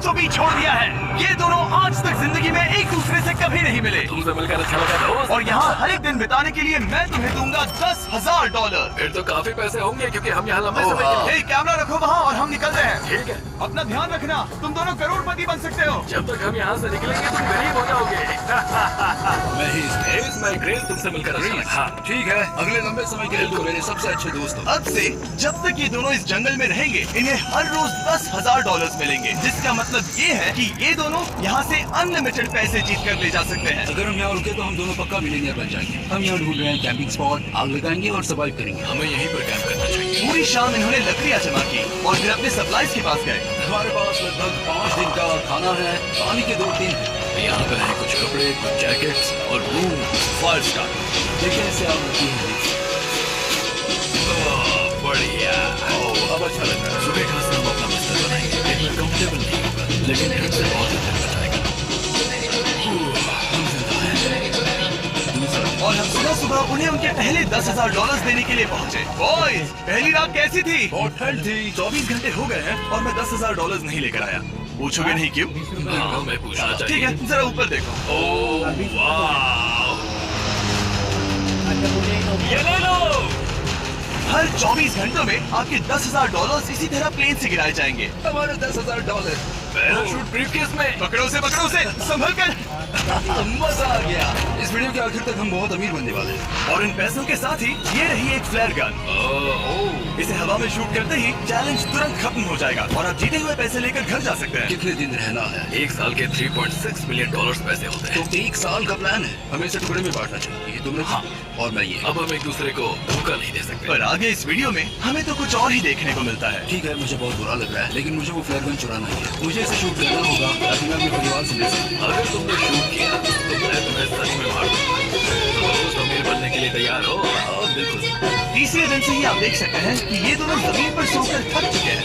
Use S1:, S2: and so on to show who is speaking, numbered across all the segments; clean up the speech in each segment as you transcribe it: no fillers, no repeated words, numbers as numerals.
S1: बीचों बीच छोड़ दिया है। ये दोनों आज तक जिंदगी में एक दूसरे से कभी नहीं मिले।
S2: तुमसे मिलकर अच्छा लगा दोस्त।
S1: और यहाँ हर एक दिन बिताने के लिए मैं तुम्हें दूंगा $10,000।
S2: फिर तो काफी पैसे होंगे क्योंकि हम यहाँ लंबे समय के लिए।
S1: कैमरा रखो वहाँ और हम निकल रहे हैं।
S2: ठीक है।
S1: अपना ध्यान रखना, तुम दोनों करोड़पति बन सकते हो।
S2: जब तक हम यहाँ से निकलेंगे तुम गरीब हो जाओगे। मैं ग्रेस तुमसे मिलकर अच्छा लगा। हाँ
S3: ठीक है, अगले लंबे समय के लिए तो मेरे सबसे अच्छे दोस्त हो।
S1: अब से जब तक ये दोनों इस जंगल में रहेंगे इन्हें हर रोज $10,000 मिलेंगे, जिसका मतलब ये है कि ये दोनों यहाँ से अनलिमिटेड पैसे जीत कर ले जा सकते हैं।
S3: अगर हम यहाँ रुके तो हम दोनों पक्का मिलियनियर बन जाएंगे। हम यहाँ ढूंढ रहे हैं कैंपिंग स्पॉट, आग लगाएंगे और सर्वाइव करेंगे।
S2: हमें यहीं पर कैंप करना चाहिए।
S1: पूरी शाम इन्होंने लकड़ियाँ जमा की और फिर अपने सप्लाईज के पास गए।
S3: हमारे पास लगभग 5 दिन का खाना है, पानी के 2 टीन है।
S2: यहाँ पर है कुछ कपड़े, कुछ जैकेट्स और रूम। Fire start.
S3: देखिए ऐसे आग होती है।
S2: बढ़िया। अब अच्छा लग रहा है। सुबह खास हम अपना बिस्तर बनाएंगे। इतना कंफर्टेबल नहीं होगा लेकिन ठंड से बहुत अच्छा बचाएगा।
S1: और हम सुबह उन्हें उनके पहले $10,000 देने के लिए पहुँचे। बॉयज, पहली रात कैसी थी?
S3: बहुत ठंड थी।
S1: 24 घंटे हो गए हैं और मैं $10,000 नहीं लेकर आया। पूछोगे नहीं क्यों?
S2: हाँ, मैं पूछना चाहिए।
S1: ठीक है, जरा ऊपर देखो।
S2: ओह वाह, ये ले लो।
S1: हर 24 घंटों में आपके $10,000 इसी तरह प्लेन से गिराए जाएंगे।
S3: हमारे $10,000।
S2: पैराशूट ब्रीफकेस में।
S1: पकड़ो से संभल कर।
S3: मजा आ गया। इस वीडियो के आखिर तक हम बहुत अमीर बनने वाले हैं।
S1: और इन पैसों के साथ ही ये रही एक फ्लेयर गन। इसे हवा में शूट करते ही चैलेंज तुरंत खत्म हो जाएगा और आप जीते हुए पैसे लेकर घर जा सकते हैं।
S3: कितने दिन रहना है?
S2: 1 साल के $3.6 मिलियन पैसे होते हैं।
S3: तो 1 साल का प्लान है। हमें इसे टुकड़े में बांटना चाहिए। तुमने
S2: हाँ।
S3: और मैं ये।
S2: अब हम एक दूसरे को धोखा नहीं दे सकते।
S1: पर आगे इस वीडियो में हमें तो कुछ और ही देखने को मिलता है।
S3: ठीक है, मुझे बहुत बुरा लग रहा है लेकिन मुझे वो फ्लेयर गन चुराना ही है। मुझे इसे शूट करना होगा ताकि मैं अपने परिवार से मिल सकूं।
S2: अगर तुमने शूट किया तो मैं तुम्हें सच में मार दूंगा। दोस्त अमीर बनने के लिए तैयार हो?
S3: बिल्कुल।
S1: तीसरे दिन से ही आप देख सकते हैं कि ये दोनों जमीन पर सोकर थक चुके हैं।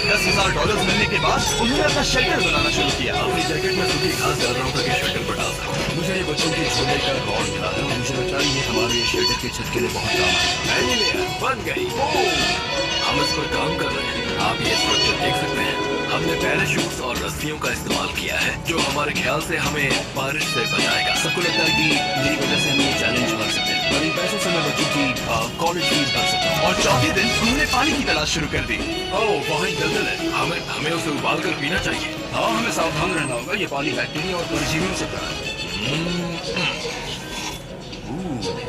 S1: $10,000 मिलने के बाद उन्होंने अपना शेल्टर बनाना शुरू किया।
S2: अपनी जैकेट में सूखी घास डाल रहा हूँ ताकि शेल्टर पर डाल सकूं।
S3: मुझे ये बच्चों के झोले का रॉड मिला है और मुझे लगता है ये हमारे शेल्टर के छत के लिए बहुत काम है।
S2: मैंने लिया, बन गई। हम इस पर काम कर रहे हैं। आप ये स्ट्रक्चर देख सकते हैं। हमने पैराशूट्स और रस्सियों का इस्तेमाल किया है जो हमारे ख्याल से हमें बारिश से बचाएगा।
S3: सबको लगता है कि मेरी वजह से हम ये चैलेंज कर सकते हैं और इन पैसों से मैं बच्चों की कॉलेज फीस भर सकता हूँ।
S1: और चौथे दिन उन्होंने पानी की तलाश शुरू कर दी।
S3: वहाँ दलदल है।
S2: हमें उसे उबाल कर पीना चाहिए।
S3: हाँ, हमें सावधान रहना होगा। ये पानी बैक्टीरिया और परजीवियों से भरा है।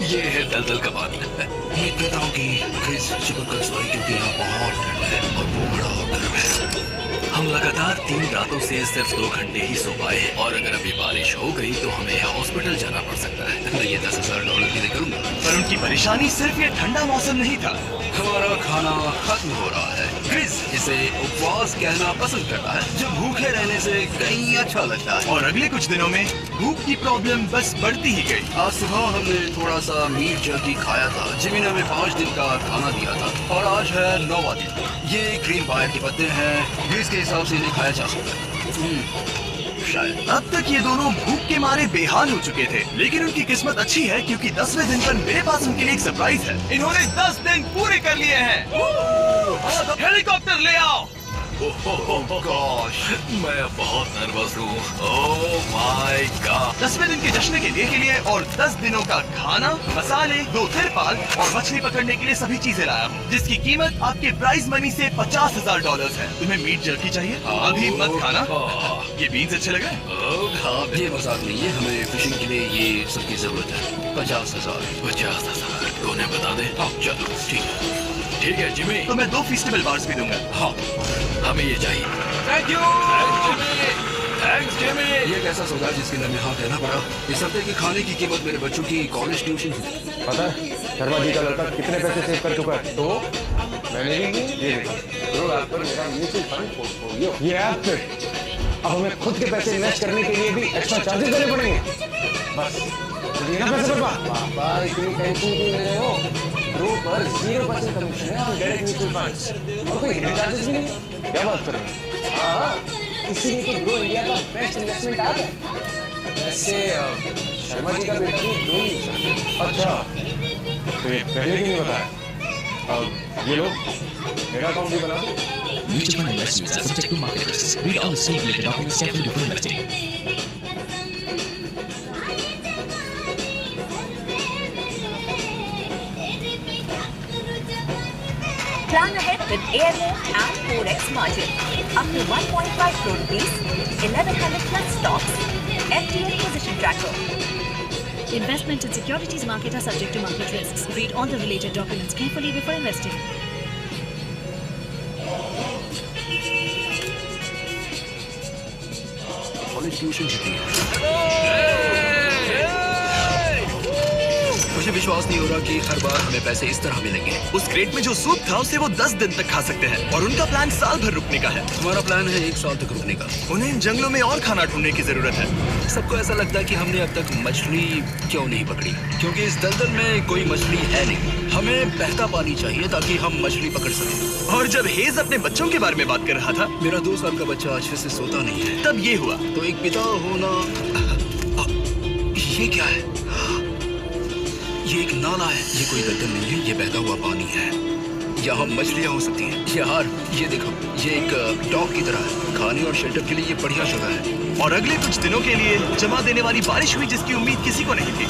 S2: ये है दलदल का पानी।
S3: मैं कहता हूँ कि क्रिस चिपक कर सोए क्योंकि यहाँ बहुत ठंड है और वो बड़ा और गर्म है।
S2: हम लगातार 3 रातों से सिर्फ 2 घंटे ही सो पाए हैं और अगर अभी बारिश हो गई तो हमें हॉस्पिटल जाना पड़ सकता है।
S3: मैं ये $10,000 के लिए करूँगा।
S1: पर उनकी परेशानी सिर्फ ये ठंडा मौसम नहीं था।
S3: हमारा खाना खत्म हो रहा है। क्रिस इसे उपवास कहना पसंद करता है जो भूखे रहने से कहीं अच्छा लगता है।
S1: और अगले कुछ दिनों में भूख की प्रॉब्लम बस बढ़ती ही गई।
S3: आज सुबह हमने थोड़ा सा मीट जर्की खाया था। जिमी ने हमें 5 दिन का खाना दिया था और आज है 9वां दिन। ये ग्रीन पायर के पत्ते हैं। ग्रीस के हिसाब से इन्हें खाया जा सकता है। शायद
S1: अब तक ये दोनों भूख के मारे बेहाल हो चुके थे, लेकिन उनकी किस्मत अच्छी है क्योंकि 10वें दिन पर मेरे पास उनके लिए एक सरप्राइज है। इन्होंने 10 दिन पूरे कर लिए हैं। हेलीकॉप्टर ले आओ।
S2: गॉश, मैं बहुत नर्वस हूँ। Oh my god.
S1: 10वें दिन के जश्न के लिए और 10 दिनों का खाना, मसाले, 2 तिरपाल और मछली पकड़ने के लिए सभी चीजें लाया हूँ जिसकी कीमत आपके प्राइज मनी से $50,000 है। तुम्हें मीट जर्की चाहिए? अभी मत खाना। ये बीन्स अच्छे लगे?
S3: हाँ, ये मजाक नहीं है। हमें फिशिंग के लिए ये सबकी जरूरत है। 50,000।
S2: 50,000 तो उन्हें बता दे। चलो ठीक है जिमी।
S1: तो मैं 2 फेस्टिवल बार्स भी दूंगा।
S3: हाँ,
S2: हमें ये चाहिए।
S1: Thank you.
S2: Thanks Jimmy.
S3: ये एक ऐसा सौदा जिसके लिए हमें हाँ कहना पड़ा। इस हफ्ते की खाने की कीमत मेरे बच्चों की कॉलेज ट्यूशन थी।
S4: पता है शर्मा जी का लड़का कितने पैसे सेव कर चुका है? तो मैंने भी ये देखा रात पर मेरा म्यूचुअल फंड पोर्टफोलियो ये ऐप पे। अब हमें खुद के पैसे इन्वेस्ट करने के लिए भी एक्स्ट्रा चार्जेस देने पड़ेंगे। बस ना पैसे पापा इतनी टेंशन क्यों ले रहे हो? ग्रो पर 0% कमीशन है और डायरेक्ट म्यूचुअल फंड्स और कोई हिडन चार्जेस भी नहीं। क्या बात कर रहे हैं? हाँ, इसीलिए तो ग्रो इंडिया का बेस्ट इन्वेस्टमेंट ऐप है। वैसे शर्मा जी का बेटा भी ग्रो यूज करता है। अच्छा, तो ये पहले क्यों नहीं बताया? ये लो, मेरा अकाउंट भी बना दो।
S5: Mutual fund investments are subject to market risks. Read all scheme-related documents carefully before investing.
S6: Plan ahead with Airmo and 4x margin. Up to 1.5 crore rupees, 1100 plus stocks, FTL position tracker.
S7: Investment in securities market are subject to market risks. Read all the related documents carefully before investing.
S3: College tuition छुट्टी है। मुझे विश्वास नहीं हो रहा कि हर बार हमें पैसे इस तरह मिलेंगे।
S1: उस क्रेट में जो सूप था उसे वो 10 दिन तक खा सकते हैं और उनका प्लान साल भर रुकने का है।
S3: हमारा प्लान है 1 साल तक रुकने का।
S1: उन्हें इन जंगलों में और खाना ढूंढने की जरूरत है।
S3: सबको ऐसा लगता है कि हमने अब तक मछली क्यों नहीं पकड़ी, क्योंकि इस दलदल में कोई मछली है नहीं। हमें बहता पानी चाहिए ताकि हम मछली पकड़ सकें।
S1: और जब हेज अपने बच्चों के बारे में बात कर रहा था,
S3: मेरा 2 साल का बच्चा अच्छे से सोता नहीं है।
S1: तब ये हुआ।
S3: तो एक पिता होना, ये क्या है? ये एक नाला है। ये कोई दलदल नहीं है, ये बहता हुआ पानी है। यहाँ मछलियाँ हो सकती हैं। यार ये देखो, ये एक डॉग की तरह है। खाने और शेल्टर के लिए ये बढ़िया जगह है।
S1: और अगले कुछ दिनों के लिए जमा देने वाली बारिश हुई जिसकी उम्मीद किसी को नहीं थी।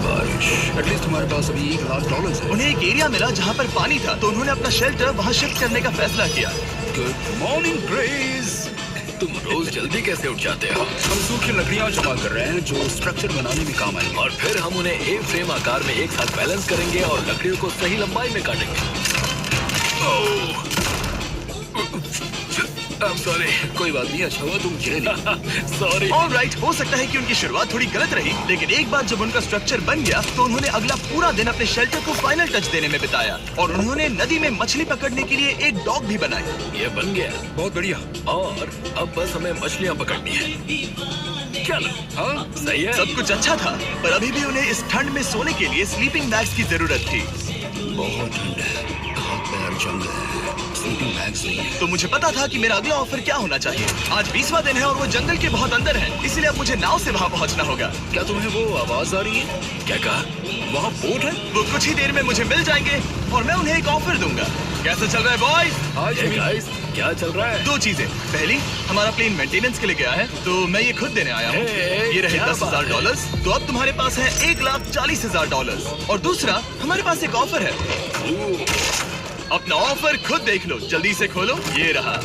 S3: बारिश। एटलीस्ट हमारे पास अभी $1,00,000 है।
S1: उन्हें एक एरिया मिला जहाँ पर पानी था, तो उन्होंने अपना शेल्टर वहाँ शिफ्ट करने का फैसला किया।
S3: Good morning grace.
S2: तुम रोज जल्दी कैसे उठ जाते हो?
S3: हम सूखी लकड़ियाँ जमा कर रहे हैं जो स्ट्रक्चर बनाने में काम आएंगे।
S2: और फिर हम उन्हें एक फ्रेम आकार में एक साथ बैलेंस करेंगे और लकड़ियों को सही लंबाई में काटेंगे। I'm sorry.
S3: कोई बात नहीं, अच्छा हुआ तुम गिरे नहीं।
S2: Sorry.
S1: ऑलराइट, हो सकता है कि उनकी शुरुआत थोड़ी गलत रही, लेकिन एक बार जब उनका स्ट्रक्चर बन गया तो उन्होंने अगला पूरा दिन अपने शेल्टर को फाइनल टच देने में बिताया और उन्होंने नदी में मछली पकड़ने के लिए एक डॉग भी बनाई।
S2: ये बन गया
S3: बहुत बढ़िया।
S2: और अब बस हमें मछलियाँ पकड़नी है। चलो।
S3: हाँ
S2: सही है।
S1: सब कुछ अच्छा था, पर अभी भी उन्हें इस ठंड में सोने के लिए स्लीपिंग बैग्स की जरूरत थी।
S3: बहुत ठंड है, हाथ पैर जंग है, स्लीपिंग बैग्स नहीं है।
S1: तो मुझे पता था कि मेरा अगला ऑफर क्या होना चाहिए। आज 20वां दिन है और वो जंगल के बहुत अंदर है, इसलिए अब मुझे नाव से वहाँ पहुँचना होगा।
S3: क्या तुम्हें वो आवाज आ रही है?
S2: क्या कहा?
S3: वहाँ बोट है?
S1: वो कुछ ही देर में मुझे मिल जाएंगे और मैं उन्हें एक ऑफर दूंगा। कैसा चल रहा है बॉयज?
S3: आज
S2: Hey guys, क्या चल रहा है?
S1: 2 चीजें। पहली, हमारा प्लेन मेंटेनेंस के लिए गया है, तो मैं ये खुद देने आया हूँ।
S2: Hey,
S1: ये रहे
S2: क्या
S1: $10,000, तो अब तुम्हारे पास है $1,40,000। और दूसरा, हमारे पास एक ऑफर है। अपना ऑफर खुद देख लो, जल्दी से खोलो। ये रहा।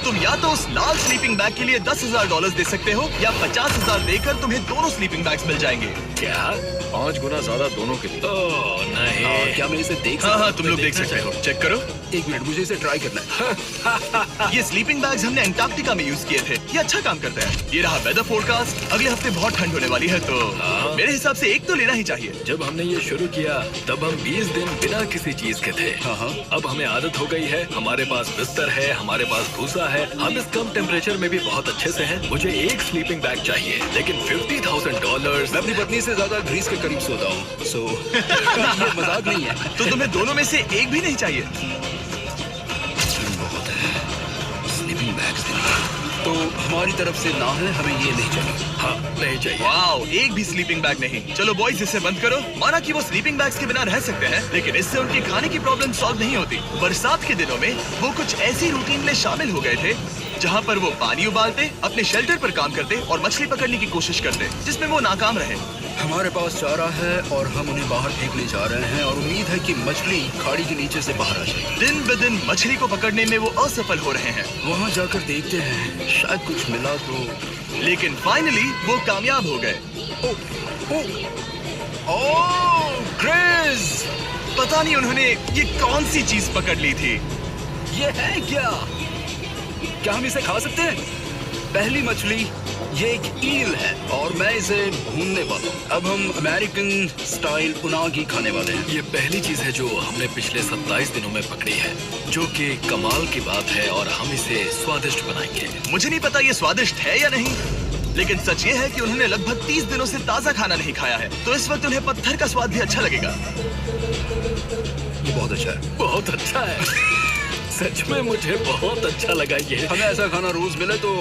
S1: तुम या तो उस लाल स्लीपिंग बैग के लिए $10,000 दे सकते हो या 50,000 देकर तुम्हें दोनों स्लीपिंग बैग्स मिल जाएंगे।
S2: क्या?
S8: 5 गुना ज्यादा दोनों के लिए।
S2: ओह नहीं।
S3: क्या मैं इसे देख
S1: हाँ
S3: सकता
S1: हाँ, तुम लोग देख सकते हो। चेक करो।
S3: एक मिनट, मुझे इसे ट्राई करना है।
S1: ये स्लीपिंग बैग्स हमने अंटार्कटिका में यूज किए थे। ये अच्छा काम करता है। ये रहा वेदर फोरकास्ट। अगले हफ्ते बहुत ठंड होने वाली है, तो मेरे हिसाब से एक तो लेना ही चाहिए।
S2: जब हमने ये शुरू किया तब हम 20 दिन बिना किसी चीज के थे।
S3: हाँ।
S2: अब हमें आदत हो गई है। हमारे पास बिस्तर है, हमारे पास भूसा है। हम इस कम टेम्परेचर में भी बहुत अच्छे से हैं। मुझे एक स्लीपिंग बैग चाहिए, लेकिन $50,000।
S3: मैं अपनी पत्नी से ज्यादा ग्रीस के करीब सोता हूँ, सो ये मजाक नहीं है।
S1: तो तुम्हें दोनों में से एक भी नहीं चाहिए?
S3: बहुत है। स्लीपिंग बैग्स देंगे तो हमारी तरफ से ना है, हमें ये नहीं चाहिए।
S2: हाँ, नहीं चाहिए।
S1: वाओ, एक भी स्लीपिंग बैग नहीं। चलो बॉयज, इसे बंद करो। माना कि वो स्लीपिंग बैग्स के बिना रह सकते हैं, लेकिन इससे उनकी खाने की प्रॉब्लम सॉल्व नहीं होती। बरसात के दिनों में वो कुछ ऐसी रूटीन में शामिल हो गए थे जहाँ पर वो पानी उबालते, अपने शेल्टर पर काम करते और मछली पकड़ने की कोशिश करते, जिसमें वो नाकाम रहे।
S3: हमारे पास चारा है और हम उन्हें बाहर फेंकने जा रहे हैं और उम्मीद है कि मछली खाड़ी के नीचे से बाहर आ जाएगी।
S1: दिन ब दिन मछली को पकड़ने में वो असफल हो रहे हैं,
S3: वहाँ जाकर देखते हैं, शायद कुछ मिला तो।
S1: लेकिन फाइनली वो कामयाब हो गए।
S3: ओह क्रिस,
S1: पता नहीं उन्होंने ये कौन सी चीज पकड़ ली थी।
S3: ये है क्या हम इसे खा सकते हैं? पहली मछली, ये एक ईल है और मैं इसे भूनने वाला हूँ। अब हम अमेरिकन स्टाइल उनागी खाने वाले हैं।
S2: ये पहली चीज है जो हमने पिछले 27 दिनों में पकड़ी है, जो कि कमाल की बात है और हम इसे स्वादिष्ट बनाएंगे।
S1: मुझे नहीं पता ये स्वादिष्ट है या नहीं, लेकिन सच ये है कि उन्होंने लगभग 30 दिनों से ताजा खाना नहीं खाया है, तो इस वक्त उन्हें पत्थर का स्वाद भी अच्छा लगेगा।
S3: ये बहुत अच्छा है।
S2: बहुत अच्छा है। सच में मुझे बहुत अच्छा लगा ये।
S3: हमें ऐसा खाना रोज मिले तो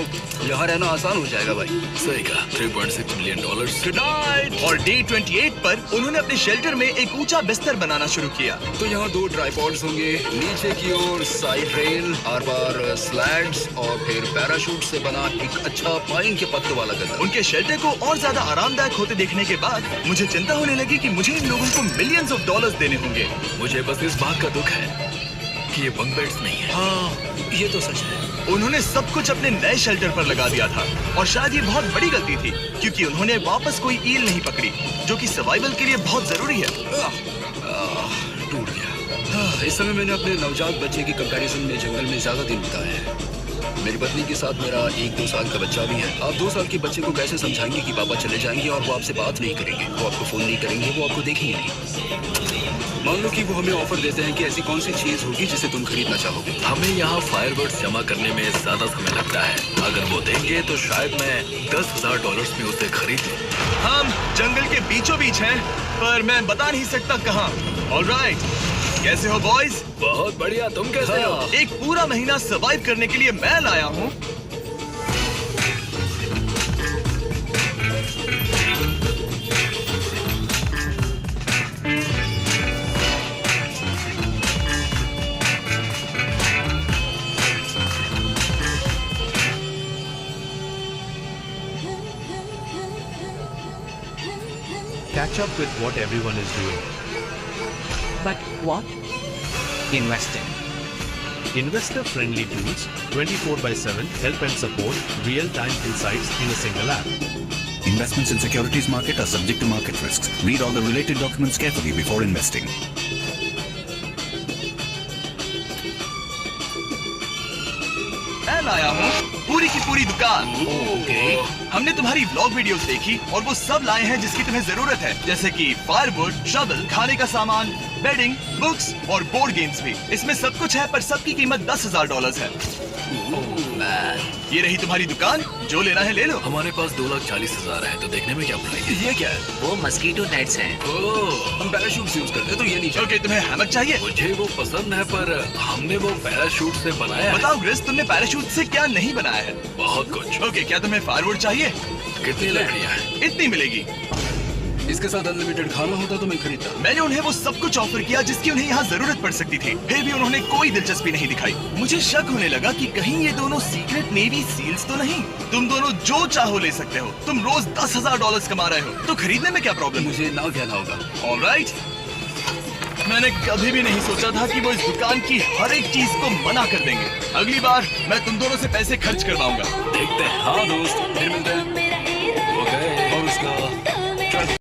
S3: यहाँ रहना आसान हो जाएगा भाई।
S2: सही कहा, $3.6 मिलियन।
S1: Good night. और डे 28 पर उन्होंने अपने शेल्टर में एक ऊंचा बिस्तर बनाना शुरू किया।
S3: तो यहाँ 2 ट्राइपॉड्स होंगे, नीचे की ओर साइड रेल, हर बार स्लैड्स और फिर पैराशूट से बना एक अच्छा पाइन के पत्तों वाला गद्दा।
S1: उनके शेल्टर को और ज्यादा आरामदायक होते देखने के बाद मुझे चिंता होने लगी कि मुझे इन लोगों को मिलियंस ऑफ डॉलर्स देने होंगे।
S2: मुझे बस इस बात का दुख है कि ये बंक बेड्स नहीं है।
S3: हाँ, ये तो सच है।
S1: उन्होंने सब कुछ अपने नए शेल्टर पर लगा दिया था और शायद ये बहुत बड़ी गलती थी क्योंकि उन्होंने वापस कोई ईल नहीं पकड़ी जो कि सर्वाइवल के लिए बहुत जरूरी है।
S3: टूट गया। इस समय मैंने अपने नवजात बच्चे की कंपैरिजन में जंगल में ज्यादा दिन बिताए हैं। मेरी पत्नी के साथ मेरा 1-2 साल का बच्चा भी है। आप 2 साल के बच्चे को कैसे समझाएंगे कि पापा चले जाएंगे और वो आपसे बात नहीं करेंगे, वो आपको फोन नहीं करेंगे, वो आपको देखेंगे नहीं। मान लो कि वो हमें ऑफर देते हैं कि ऐसी कौन सी चीज होगी जिसे तुम खरीदना चाहोगे।
S2: हमें यहाँ फायरवर्क्स जमा करने में ज्यादा समय लगता है। अगर वो देंगे तो शायद मैं $10,000 में उसे खरीद लूं।
S1: हम जंगल के बीचों बीच हैं, पर मैं बता नहीं सकता कहाँ। ऑलराइट, कैसे हो बॉयज?
S2: बहुत बढ़िया, तुम कैसे हो?
S1: एक पूरा महीना सर्वाइव करने के लिए मैं लाया हूँ
S9: catch up with what everyone is doing.
S6: But what?
S9: Investing. Investor-friendly tools, 24/7 help and support real-time insights in a single app.
S10: Investments in securities market are subject to market risks. Read all the related documents carefully before investing.
S1: मैं लाया हूँ पूरी की पूरी दुकान। हमने तुम्हारी vlog videos देखी और वो सब लाए हैं जिसकी तुम्हें जरूरत है, जैसे कि फायरवुड, शवल, खाने का सामान, बेडिंग, बुक्स और बोर्ड गेम्स भी। इसमें सब कुछ है पर सबकी कीमत $10,000 है। ये रही तुम्हारी दुकान, जो लेना है ले लो।
S2: हमारे पास 2,40,000 है, तो देखने में क्या बुराई है?
S3: ये क्या है?
S5: वो मस्कीटो नेट्स हैं।
S3: हम पैराशूट यूज करते हैं तो ये नहीं चाहिए।
S1: ओके, तुम्हें हैमक चाहिए?
S2: मुझे वो पसंद है पर हमने वो पैराशूट से बनाया है।
S1: बताओ ग्रिस, तुमने पैराशूट से क्या नहीं बनाया है?
S2: बहुत कुछ।
S1: ओके, क्या तुम्हें फायरवुड चाहिए?
S2: कितनी लकड़ियाँ हैं?
S1: इतनी मिलेगी।
S3: इसके साथ अनलिमिटेड खाना होता तो मैं खरीदता।
S1: मैंने उन्हें वो सब कुछ ऑफर किया जिसकी उन्हें यहाँ जरूरत पड़ सकती थी, फिर भी उन्होंने कोई दिलचस्पी नहीं दिखाई। मुझे शक होने लगा कि कहीं ये दोनों सीक्रेट नेवी सील्स तो नहीं। तुम दोनों जो चाहो ले सकते हो। तुम रोज $10,000 कमा रहे हो, तो खरीदने में क्या प्रॉब्लम?
S3: मुझे ना कहना होगा।
S1: ऑलराइट, मैंने कभी भी नहीं सोचा था कि वो इस दुकान की हर एक चीज को मना कर देंगे। अगली बार मैं तुम दोनों से पैसे खर्च करवाऊंगा।
S2: देखते हैं।
S3: हाँ दोस्त, फिर मिलते हैं।
S2: ओके।
S3: और उसका ट्रक